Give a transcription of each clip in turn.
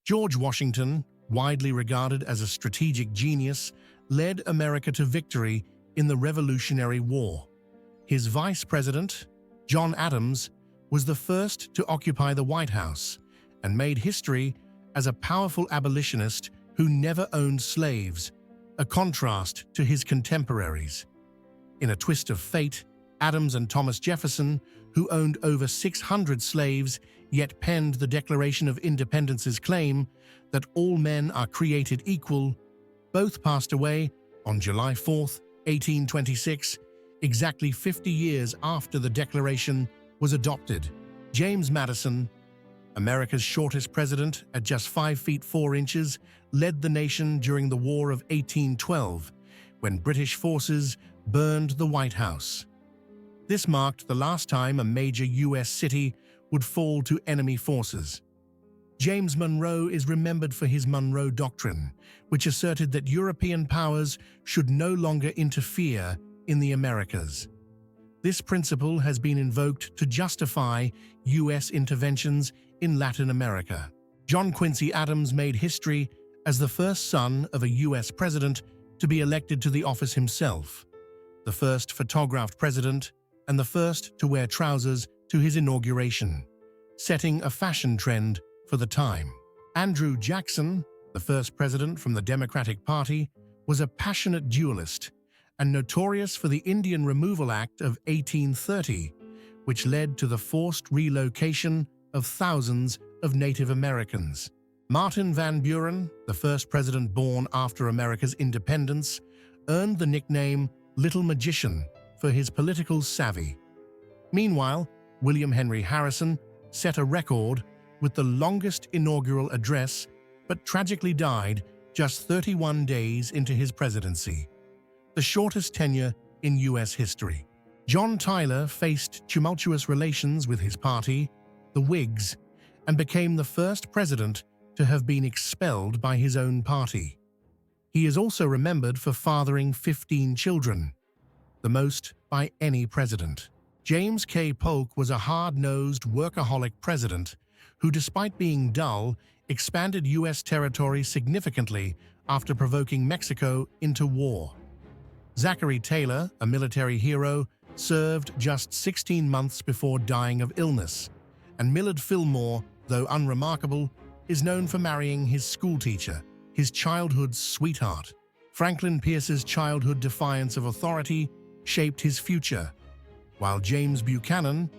George Washington, widely regarded as a strategic genius, led America to victory in the Revolutionary War. His vice president, John Adams, was the first to occupy the White House and made history as a powerful abolitionist who never owned slaves, a contrast to his contemporaries. In a twist of fate, Adams and Thomas Jefferson, who owned over 600 slaves yet penned the Declaration of Independence's claim that all men are created equal, both passed away on July 4, 1826, exactly 50 years after the Declaration was adopted. James Madison, America's shortest president at just 5 feet 4 inches, led the nation during the War of 1812, when British forces burned the White House. This marked the last time a major U.S. city would fall to enemy forces. James Monroe is remembered for his Monroe Doctrine, which asserted that European powers should no longer interfere in the Americas. This principle has been invoked to justify U.S. interventions in Latin America. John Quincy Adams made history as the first son of a U.S. president to be elected to the office himself, the first photographed president, and the first to wear trousers to his inauguration, setting a fashion trend for the time. Andrew Jackson, the first president from the Democratic Party, was a passionate duelist and notorious for the Indian Removal Act of 1830, which led to the forced relocation of thousands of Native Americans. Martin Van Buren, the first president born after America's independence, earned the nickname Little Magician for his political savvy. Meanwhile, William Henry Harrison set a record with the longest inaugural address, but tragically died just 31 days into his presidency, the shortest tenure in U.S. history. John Tyler faced tumultuous relations with his party, the Whigs, and became the first president to have been expelled by his own party. He is also remembered for fathering 15 children, the most by any president. James K. Polk was a hard-nosed, workaholic president who, despite being dull, expanded U.S. territory significantly after provoking Mexico into war. Zachary Taylor, a military hero, served just 16 months before dying of illness, and Millard Fillmore, though unremarkable, is known for marrying his schoolteacher, his childhood sweetheart. Franklin Pierce's childhood defiance of authority shaped his future, while James Buchanan,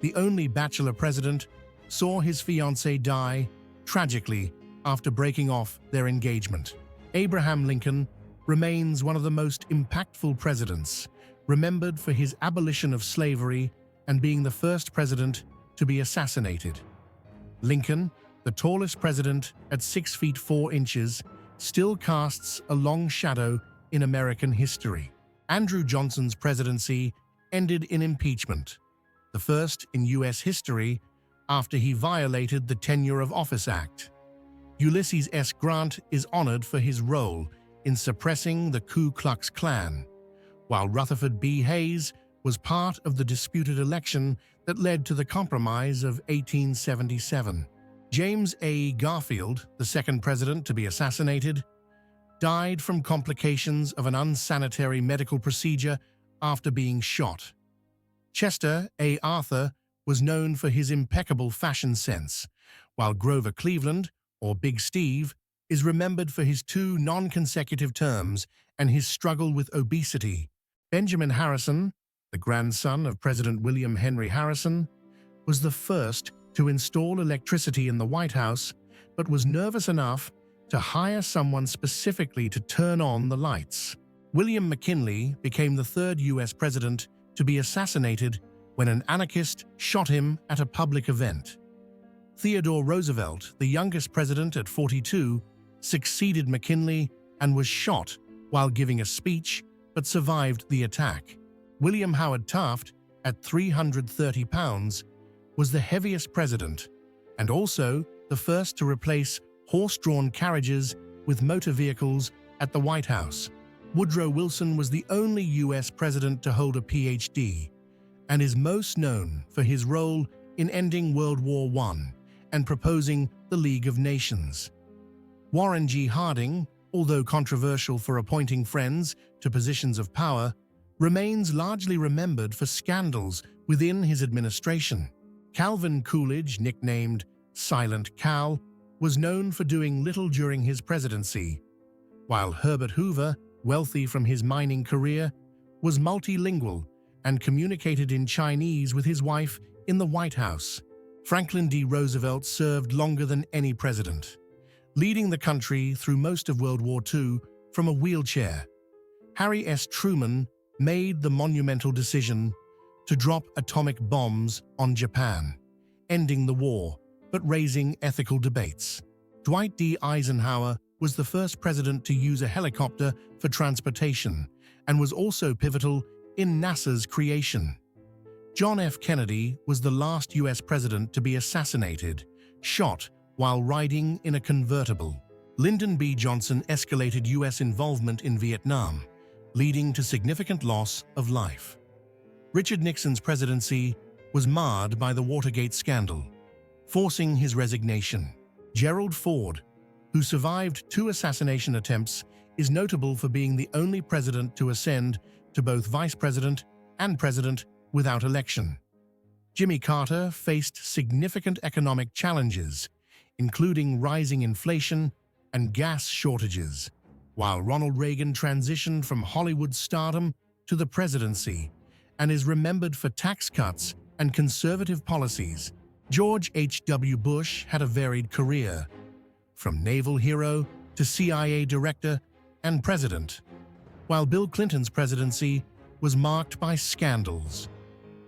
the only bachelor president, saw his fiancée die tragically after breaking off their engagement. Abraham Lincoln remains one of the most impactful presidents, remembered for his abolition of slavery and being the first president to be assassinated. Lincoln, the tallest president at 6 feet 4 inches, still casts a long shadow in American history. Andrew Johnson's presidency ended in impeachment, the first in U.S. history after he violated the Tenure of Office Act. Ulysses S. Grant is honored for his role in suppressing the Ku Klux Klan, while Rutherford B. Hayes was part of the disputed election that led to the Compromise of 1877. James A. Garfield, the second president to be assassinated, died from complications of an unsanitary medical procedure after being shot. Chester A. Arthur was known for his impeccable fashion sense, while Grover Cleveland, or Big Steve, is remembered for his 2 non-consecutive terms and his struggle with obesity. Benjamin Harrison, the grandson of President William Henry Harrison, was the first to install electricity in the White House, but was nervous enough to hire someone specifically to turn on the lights. William McKinley became the 3rd U.S. president to be assassinated when an anarchist shot him at a public event. Theodore Roosevelt, the youngest president at 42, succeeded McKinley and was shot while giving a speech, but survived the attack. William Howard Taft, at 330 pounds, was the heaviest president and also the first to replace horse-drawn carriages with motor vehicles at the White House. Woodrow Wilson was the only U.S. president to hold a Ph.D. and is most known for his role in ending World War I and proposing the League of Nations. Warren G. Harding, although controversial for appointing friends to positions of power, remains largely remembered for scandals within his administration. Calvin Coolidge, nicknamed Silent Cal, was known for doing little during his presidency, while Herbert Hoover, wealthy from his mining career, was multilingual and communicated in Chinese with his wife in the White House. Franklin D. Roosevelt served longer than any president, leading the country through most of World War II from a wheelchair. Harry S. Truman made the monumental decision to drop atomic bombs on Japan, ending the war but raising ethical debates. Dwight D. Eisenhower was the first president to use a helicopter for transportation and was also pivotal in NASA's creation. John F. Kennedy was the last U.S. president to be assassinated, shot while riding in a convertible. Lyndon B. Johnson escalated U.S. involvement in Vietnam, leading to significant loss of life. Richard Nixon's presidency was marred by the Watergate scandal, forcing his resignation. Gerald Ford, who survived 2 assassination attempts, is notable for being the only president to ascend to both vice president and president without election. Jimmy Carter faced significant economic challenges, including rising inflation and gas shortages, while Ronald Reagan transitioned from Hollywood stardom to the presidency and is remembered for tax cuts and conservative policies. George H.W. Bush had a varied career, from naval hero to CIA director and president, while Bill Clinton's presidency was marked by scandals,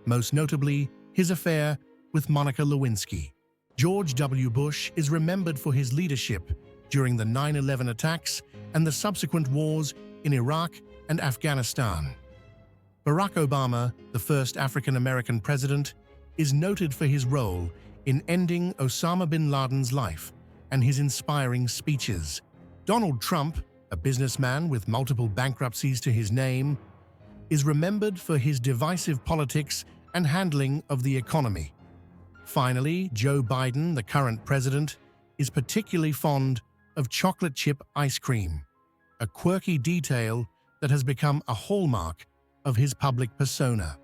most notably his affair with Monica Lewinsky. George W. Bush is remembered for his leadership during the 9/11 attacks and the subsequent wars in Iraq and Afghanistan. Barack Obama, the first African-American president, is noted for his role in ending Osama bin Laden's life and his inspiring speeches. Donald Trump, a businessman with multiple bankruptcies to his name, is remembered for his divisive politics and handling of the economy. Finally, Joe Biden, the current president, is particularly fond of chocolate chip ice cream, a quirky detail that has become a hallmark of his public persona.